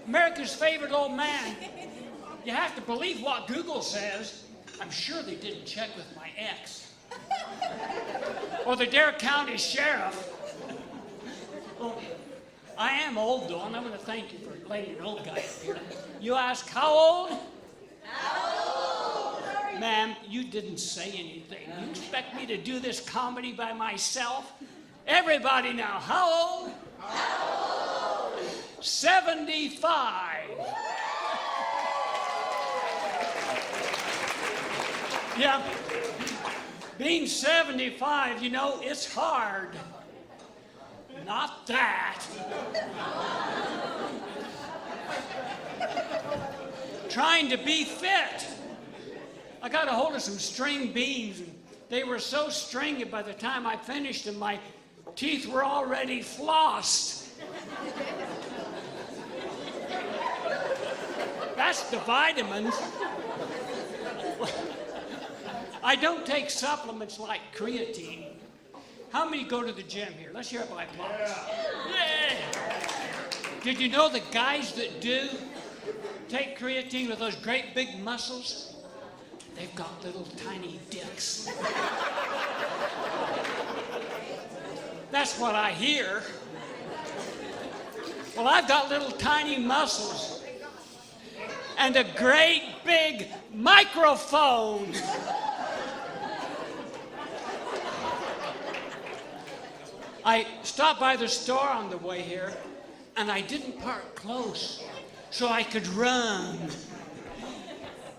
America's favorite old man. You have to believe what Google says. I'm sure they didn't check with my ex. Or the Dare County Sheriff. Well, I am old, though, and I'm going to thank you for letting an old guy up here. You ask, how old? How old? Ma'am, you didn't say anything. You expect me to do this comedy by myself? Everybody now, how old? How old? 75. Yeah, being 75, you know, it's hard. Not that. Trying to be fit. I got a hold of some string beans, and they were so stringy by the time I finished them, my teeth were already flossed. That's the vitamins. I don't take supplements like creatine. How many go to the gym here? Let's hear it by applause. Yeah. Did you know the guys that do take creatine with those great big muscles, they've got little tiny dicks. That's what I hear. Well, I've got little tiny muscles and a great big microphone. I stopped by the store on the way here, and I didn't park close, so I could run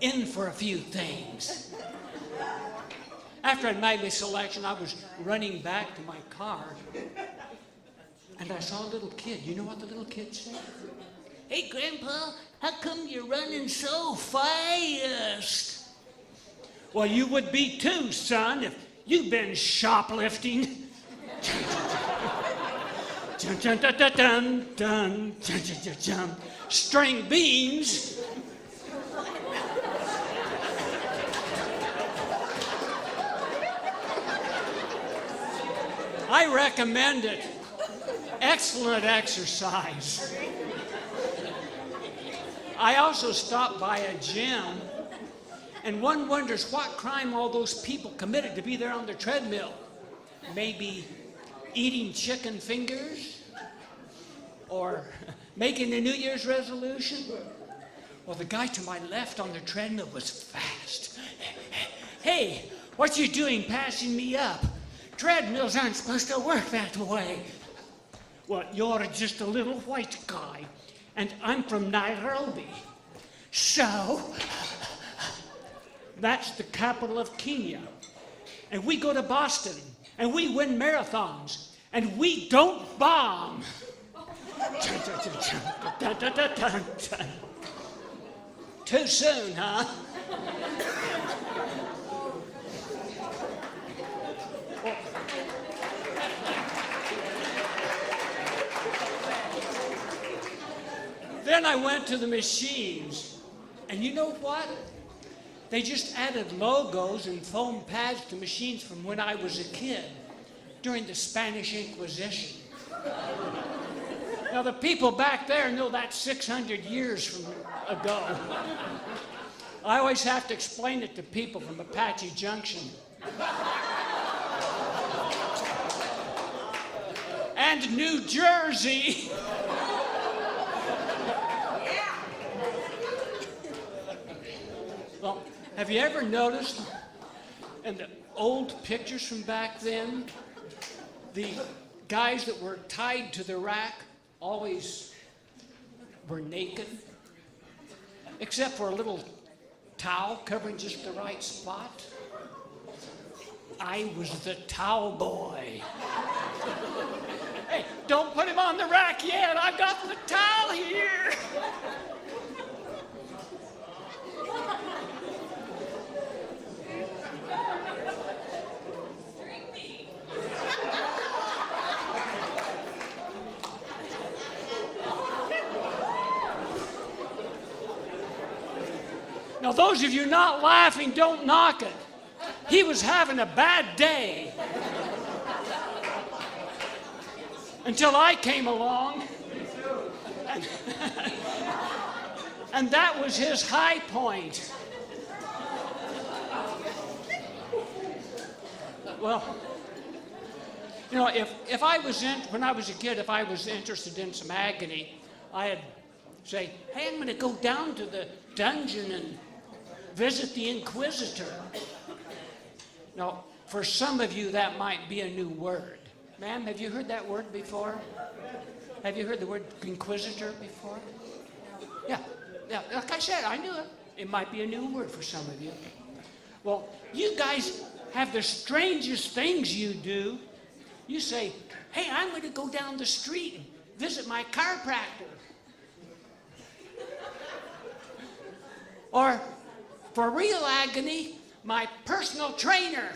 in for a few things. After I'd made my selection, I was running back to my car, and I saw a little kid. You know what the little kid said? Hey, Grandpa, how come you're running so fast? Well, you would be too, son, if you've been shoplifting. Dun, dun, dun, dun, dun, dun, dun, dun, dun. String beans. I recommend it. Excellent exercise. I also stopped by a gym, and one wonders what crime all those people committed to be there on their treadmill. Maybe eating chicken fingers? Or making a New Year's resolution? Well, the guy to my left on the treadmill was fast. Hey, what you doing passing me up? Treadmills aren't supposed to work that way. Well, you're just a little white guy, and I'm from Nairobi. So, that's the capital of Kenya. And we go to Boston, and we win marathons, and we don't bomb. Too soon, huh? Then I went to the machines, and you know what? They just added logos and foam pads to machines from when I was a kid, during the Spanish Inquisition. Now, the people back there know that's 600 years from ago. I always have to explain it to people from Apache Junction. And New Jersey. Well, have you ever noticed in the old pictures from back then, the guys that were tied to the rack always were naked, except for a little towel covering just the right spot? I was the towel boy. Hey, don't put him on the rack yet. I've got the towel here. Now, those of you not laughing, don't knock it. He was having a bad day. Until I came along. And that was his high point. Well, you know, if I was when I was a kid, if I was interested in some agony, I'd say, hey, I'm going to go down to the dungeon and visit the Inquisitor. Now, for some of you, that might be a new word. Ma'am, have you heard that word before? Have you heard the word Inquisitor before? Yeah, like I said, I knew it. It might be a new word for some of you. Well, you guys have the strangest things you do. You say, hey, I'm going to go down the street and visit my chiropractor. Or, for real agony, my personal trainer.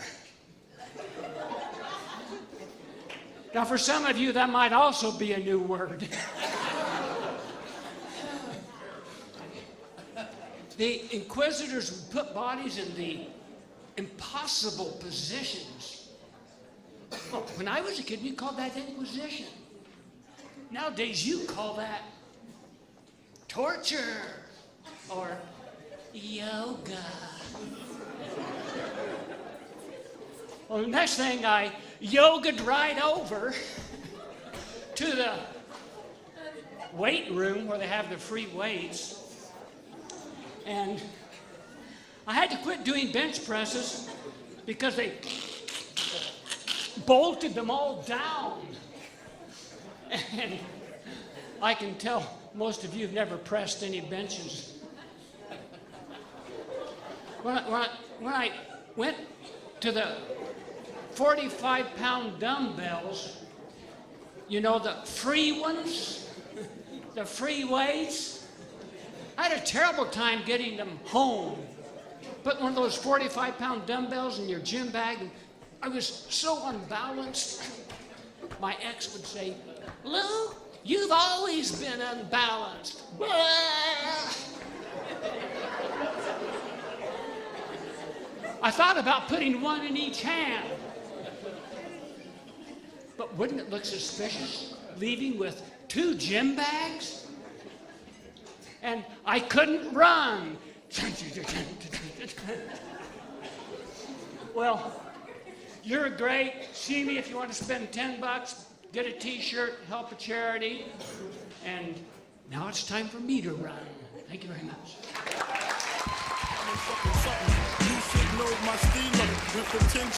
Now, for some of you, that might also be a new word. The Inquisitors would put bodies in the impossible positions. Well, when I was a kid, we called that Inquisition. Nowadays, you call that torture or yoga. Well, the next thing, I yogaed right over to the weight room where they have the free weights. And I had to quit doing bench presses because they bolted them all down. And I can tell most of you have never pressed any benches. When I went to the 45-pound dumbbells, you know, the free ones, the free weights, I had a terrible time getting them home. Put one of those 45-pound dumbbells in your gym bag, and I was so unbalanced. My ex would say, Lou, you've always been unbalanced. I thought about putting one in each hand. But wouldn't it look suspicious, leaving with 2 gym bags? And I couldn't run. Well, you're great. See me if you want to spend $10, get a t-shirt, help a charity. And now it's time for me to run. Thank you very much. You should know my steamer with potential.